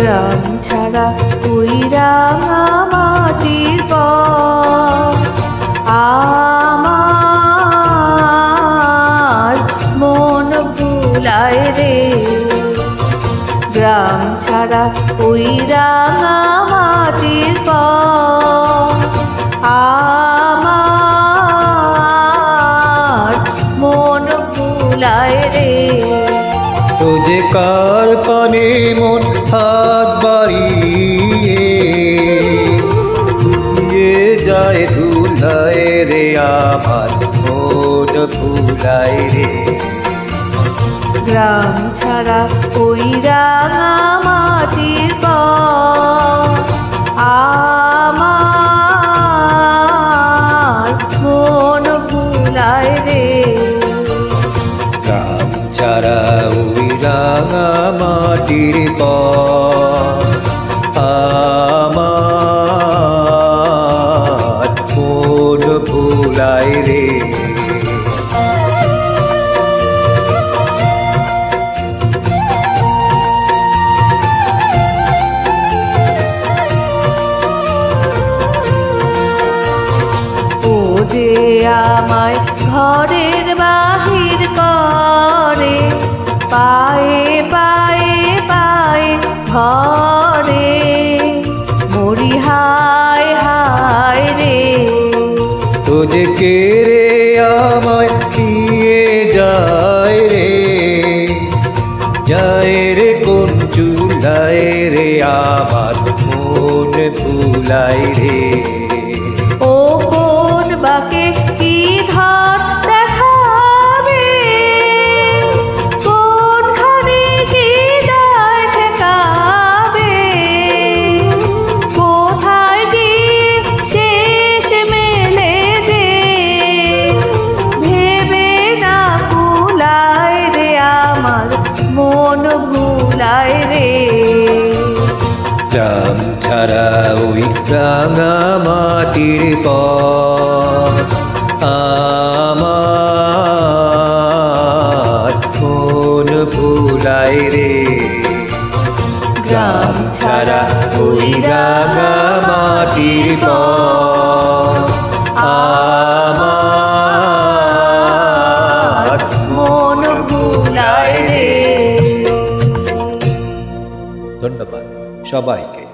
গ্রাম ছাড়া ওই রাঙা মাটির পথ আমার মন ভুলায় রে। গ্রাম ছাড়া ওই রাঙা মাটির পথ আমার মন ভুলায় রে। তো যে কার পানে মন হাত বাড়িয়ে দিয়ে যায় ধুলায় রে, আমার মন ভুলায় রে। গ্রাম ছাড়া ওই রাঙা মাটির পথ আমার মন ভুলায় রে। গ্রাম ছাড়া ওই রাঙা মাটির পথ আমার মন ভুলায় রে। যে আমায় ঘরের বাহির করে পায়ে পায়ে পায়ে ঘরে মরি হায় হায় রে। তো যে কে রে আমায় দিয়ে যায় রে, যায় রে কোন চুলায় রে, আমার মন ভুলায় রে। ও কোন বাকে কি ঘাট দেখাবে, কোনখানে কি দায় ঠেকাবে, কোথায় গিয়ে শেষ মেলে যে ভেবে না কুলায় রে, আমার মন ভুলায় রে। গ্রাম ছাড়া ওই রাঙা মাটির পথ আমার মন ভুলায় রে। গ্রাম ছাড়া ওই রাঙা মাটির পথ আমার মন ভুলায় রে। ধন্যবাদ সবাইকে।